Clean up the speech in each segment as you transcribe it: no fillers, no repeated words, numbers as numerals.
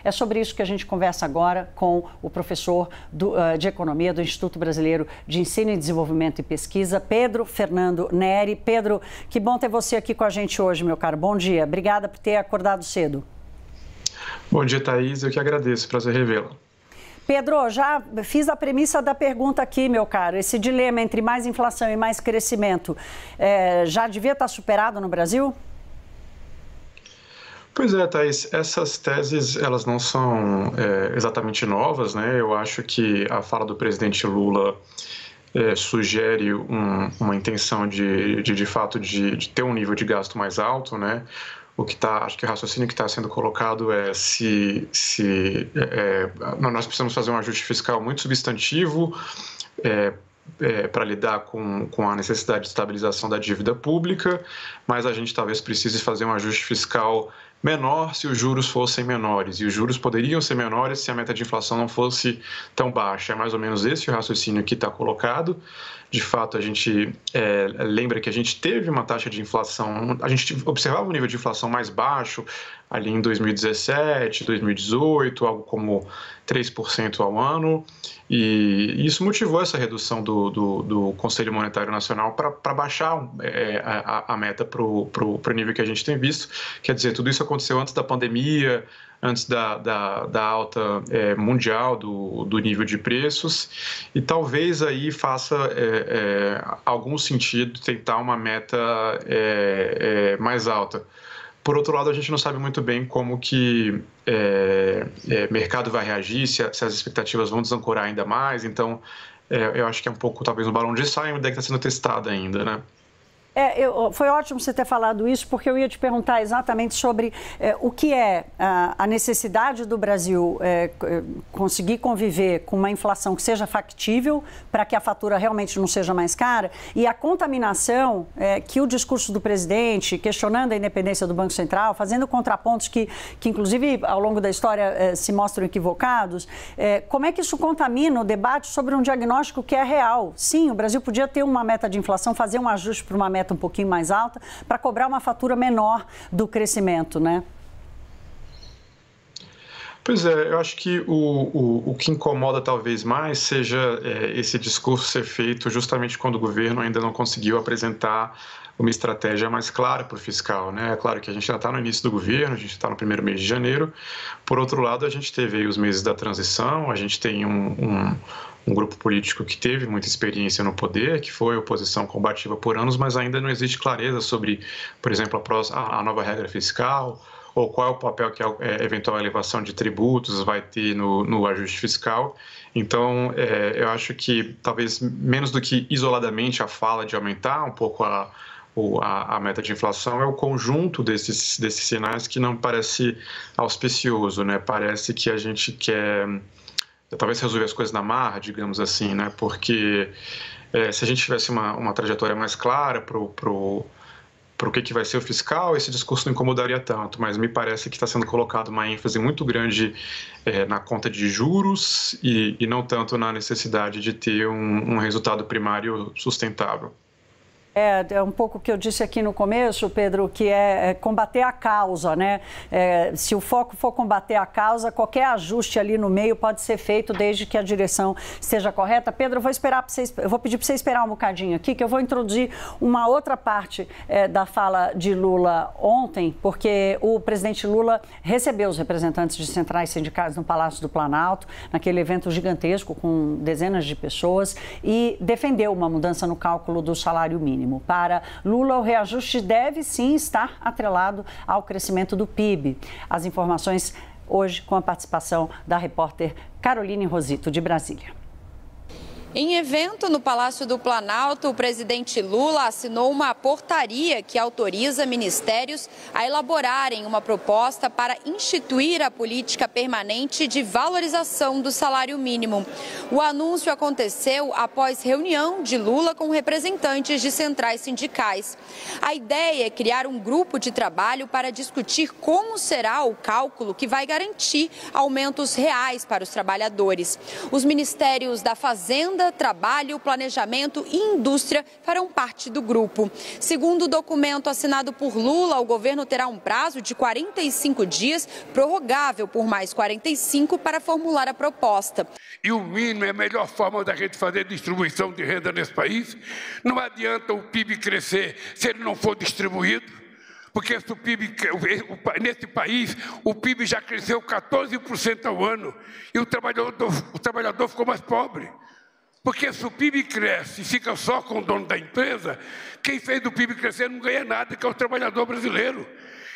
É sobre isso que a gente conversa agora com o professor de Economia do Instituto Brasileiro de Ensino e Desenvolvimento e Pesquisa, Pedro Fernando Neri. Pedro, que bom ter você aqui com a gente hoje, meu caro. Bom dia. Obrigada por ter acordado cedo. Bom dia, Thaís. Eu que agradeço. Prazer revê-la. Pedro, já fiz a premissa da pergunta aqui, meu caro. Esse dilema entre mais inflação e mais crescimento já devia estar superado no Brasil? Pois é, Thaís, essas teses elas não são exatamente novas, né? Eu acho que a fala do presidente Lula sugere uma intenção de fato de ter um nível de gasto mais alto, né? Acho que o raciocínio que está sendo colocado é nós precisamos fazer um ajuste fiscal muito substantivo para lidar com a necessidade de estabilização da dívida pública, mas a gente talvez precise fazer um ajuste fiscal menor se os juros fossem menores, e os juros poderiam ser menores se a meta de inflação não fosse tão baixa. É mais ou menos esse o raciocínio que está colocado. De fato, a gente lembra que a gente teve uma taxa de inflação, a gente observava um nível de inflação mais baixo ali em 2017, 2018, algo como 3% ao ano, e isso motivou essa redução do Conselho Monetário Nacional para baixar a meta para o nível que a gente tem visto. Quer dizer, tudo isso aconteceu antes da pandemia, antes da alta mundial do nível de preços, e talvez aí faça algum sentido tentar uma meta mais alta. Por outro lado, a gente não sabe muito bem como que mercado vai reagir, se as expectativas vão desancorar ainda mais, então eu acho que é um pouco, talvez, um balão de ensaio, uma ideia que está sendo testada ainda, né? Foi ótimo você ter falado isso, porque eu ia te perguntar exatamente sobre o que é a necessidade do Brasil conseguir conviver com uma inflação que seja factível, para que a fatura realmente não seja mais cara, e a contaminação que o discurso do presidente, questionando a independência do Banco Central, fazendo contrapontos que inclusive, ao longo da história se mostram equivocados, como é que isso contamina o debate sobre um diagnóstico que é real? Sim, o Brasil podia ter uma meta de inflação, fazer um ajuste para uma meta um pouquinho mais alta, para cobrar uma fatura menor do crescimento, né? Pois é, eu acho que o que incomoda talvez mais seja esse discurso ser feito justamente quando o governo ainda não conseguiu apresentar uma estratégia mais clara para o fiscal, né? É claro que a gente já está no início do governo, a gente está no primeiro mês de janeiro. Por outro lado, a gente teve aí os meses da transição, a gente tem um grupo político que teve muita experiência no poder, que foi oposição combativa por anos, mas ainda não existe clareza sobre, por exemplo, a nova regra fiscal, ou qual é o papel que a eventual elevação de tributos vai ter no ajuste fiscal. Então, eu acho que talvez menos do que isoladamente a fala de aumentar um pouco a meta de inflação, é o conjunto desses sinais que não parece auspicioso, né? Parece que a gente quer talvez resolver as coisas na marra, digamos assim, né? Porque se a gente tivesse uma trajetória mais clara para o que vai ser o fiscal, esse discurso não incomodaria tanto, mas me parece que está sendo colocado uma ênfase muito grande na conta de juros e não tanto na necessidade de ter um resultado primário sustentável. É um pouco o que eu disse aqui no começo, Pedro, que é combater a causa, né? Se o foco for combater a causa, qualquer ajuste ali no meio pode ser feito desde que a direção esteja correta. Pedro, eu vou pedir para você esperar um bocadinho aqui, que eu vou introduzir uma outra parte da fala de Lula ontem, porque o presidente Lula recebeu os representantes de centrais sindicais no Palácio do Planalto, naquele evento gigantesco com dezenas de pessoas, e defendeu uma mudança no cálculo do salário mínimo. Para Lula, o reajuste deve sim estar atrelado ao crescimento do PIB. As informações hoje com a participação da repórter Caroline Rosito, de Brasília. Em evento no Palácio do Planalto, o presidente Lula assinou uma portaria que autoriza ministérios a elaborarem uma proposta para instituir a política permanente de valorização do salário mínimo. O anúncio aconteceu após reunião de Lula com representantes de centrais sindicais. A ideia é criar um grupo de trabalho para discutir como será o cálculo que vai garantir aumentos reais para os trabalhadores. Os ministérios da Fazenda Renda, Trabalho, Planejamento e Indústria farão parte do grupo. Segundo o documento assinado por Lula, o governo terá um prazo de 45 dias, prorrogável por mais 45 para formular a proposta. E o mínimo é a melhor forma da gente fazer distribuição de renda nesse país. Não adianta o PIB crescer se ele não for distribuído. Porque se o PIB, nesse país, o PIB já cresceu 14% ao ano e o trabalhador ficou mais pobre. Porque se o PIB cresce e fica só com o dono da empresa, quem fez o PIB crescer não ganha nada, que é o trabalhador brasileiro.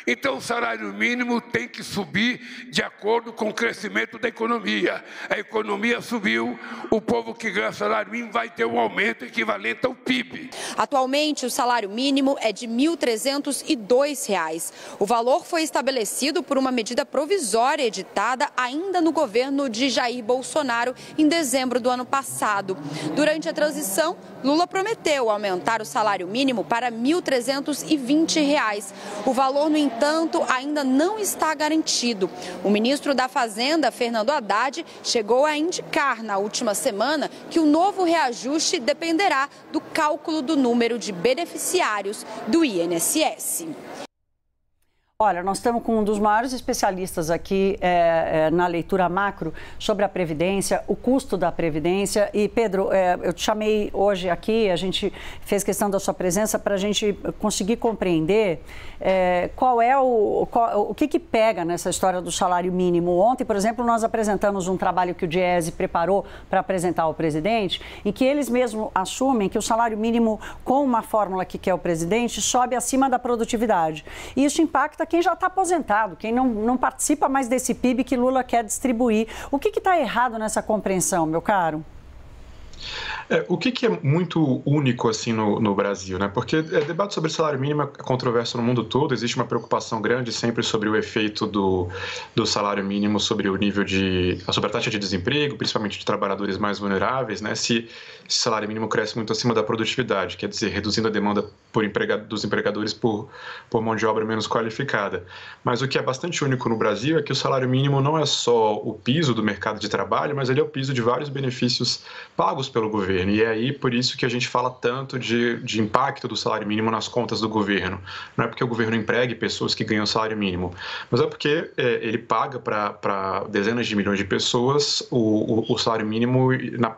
Então, o salário mínimo tem que subir de acordo com o crescimento da economia. A economia subiu, o povo que ganha salário mínimo vai ter um aumento equivalente ao PIB. Atualmente, o salário mínimo é de R$ 1.302. O valor foi estabelecido por uma medida provisória editada ainda no governo de Jair Bolsonaro em dezembro do ano passado. Durante a transição, Lula prometeu aumentar o salário mínimo para R$ 1.320. O valor, no entanto, ainda não está garantido. O ministro da Fazenda, Fernando Haddad, chegou a indicar na última semana que o novo reajuste dependerá do cálculo do número de beneficiários do INSS. Olha, nós estamos com um dos maiores especialistas aqui na leitura macro sobre a Previdência, o custo da Previdência. E, Pedro, eu te chamei hoje aqui, a gente fez questão da sua presença para a gente conseguir compreender qual é o que pega nessa história do salário mínimo. Ontem, por exemplo, nós apresentamos um trabalho que o Diese preparou para apresentar ao presidente, em que eles mesmos assumem que o salário mínimo, com uma fórmula que quer o presidente, sobe acima da produtividade. E isso impacta quem já está aposentado, quem não participa mais desse PIB que Lula quer distribuir. O que está errado nessa compreensão, meu caro? O que é muito único assim no Brasil, né? Porque debate sobre salário mínimo é controverso no mundo todo, existe uma preocupação grande sempre sobre o efeito do salário mínimo sobre o nível sobre a taxa de desemprego, principalmente de trabalhadores mais vulneráveis, né? Se o salário mínimo cresce muito acima da produtividade, quer dizer, reduzindo a demanda dos empregadores por mão de obra menos qualificada. Mas o que é bastante único no Brasil é que o salário mínimo não é só o piso do mercado de trabalho, mas ele é o piso de vários benefícios pagos pelo governo. E é aí por isso que a gente fala tanto de impacto do salário mínimo nas contas do governo. Não é porque o governo empregue pessoas que ganham salário mínimo, mas é porque ele paga para dezenas de milhões de pessoas o salário mínimo,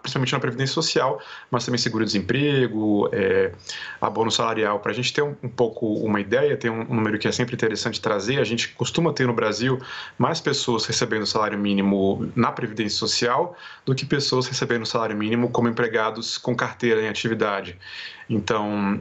principalmente na Previdência Social, mas também seguro-desemprego, abono salarial. Para a gente ter um pouco uma ideia, tem um número que é sempre interessante trazer, a gente costuma ter no Brasil mais pessoas recebendo salário mínimo na Previdência Social do que pessoas recebendo salário mínimo como empregados com carteira em atividade. Então,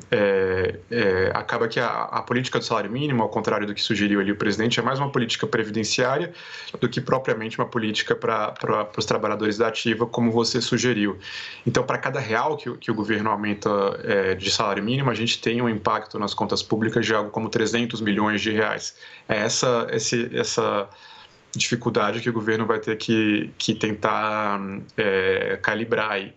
acaba que a política do salário mínimo, ao contrário do que sugeriu ali o presidente, é mais uma política previdenciária do que propriamente uma política para os trabalhadores da ativa, como você sugeriu. Então, para cada real que o governo aumenta de salário mínimo, a gente tem um impacto nas contas públicas de algo como 300 milhões de reais. É essa dificuldade que o governo vai ter que tentar calibrar aí.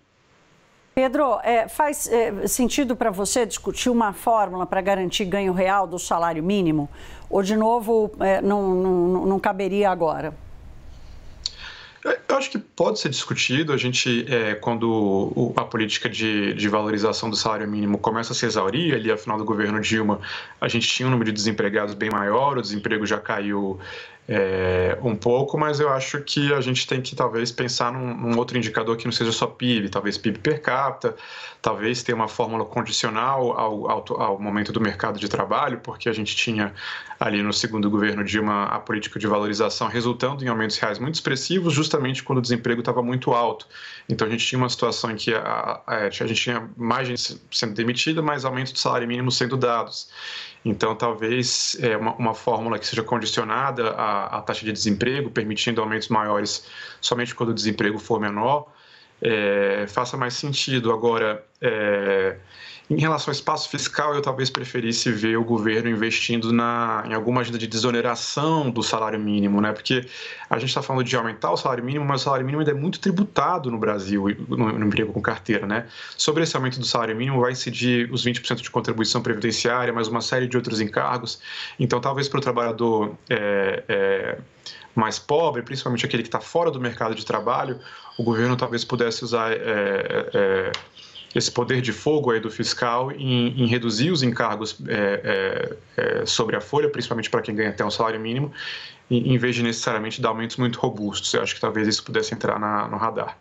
Pedro, faz sentido para você discutir uma fórmula para garantir ganho real do salário mínimo? Ou, de novo, não caberia agora? Eu acho que pode ser discutido. A gente, quando a política de valorização do salário mínimo começa a se exaurir, ali, ao final do governo Dilma, a gente tinha um número de desempregados bem maior, o desemprego já caiu um pouco, mas eu acho que a gente tem que talvez pensar num outro indicador que não seja só PIB, talvez PIB per capita, talvez ter uma fórmula condicional ao momento do mercado de trabalho, porque a gente tinha ali no segundo governo Dilma a política de valorização resultando em aumentos reais muito expressivos, justamente quando o desemprego estava muito alto. Então a gente tinha uma situação em que a gente tinha mais gente sendo demitida, mas aumento do salário mínimo sendo dados. Então, talvez uma fórmula que seja condicionada à taxa de desemprego, permitindo aumentos maiores somente quando o desemprego for menor, faça mais sentido. Agora, em relação ao espaço fiscal, eu talvez preferisse ver o governo investindo em alguma agenda de desoneração do salário mínimo, né? Porque a gente está falando de aumentar o salário mínimo, mas o salário mínimo ainda é muito tributado no Brasil, no emprego com carteira, né? Sobre esse aumento do salário mínimo vai incidir os 20% de contribuição previdenciária, mais uma série de outros encargos. Então, talvez para o trabalhador mais pobre, principalmente aquele que está fora do mercado de trabalho, o governo talvez pudesse usar esse poder de fogo aí do fiscal em reduzir os encargos sobre a folha, principalmente para quem ganha até um salário mínimo, em vez de necessariamente dar aumentos muito robustos. Eu acho que talvez isso pudesse entrar no radar.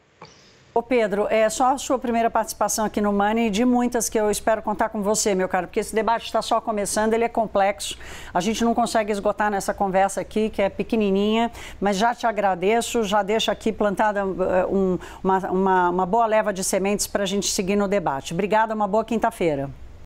Ô Pedro, é só a sua primeira participação aqui no Money e de muitas que eu espero contar com você, meu caro, porque esse debate está só começando, ele é complexo, a gente não consegue esgotar nessa conversa aqui, que é pequenininha, mas já te agradeço, já deixo aqui plantada uma boa leva de sementes para a gente seguir no debate. Obrigada, uma boa quinta-feira.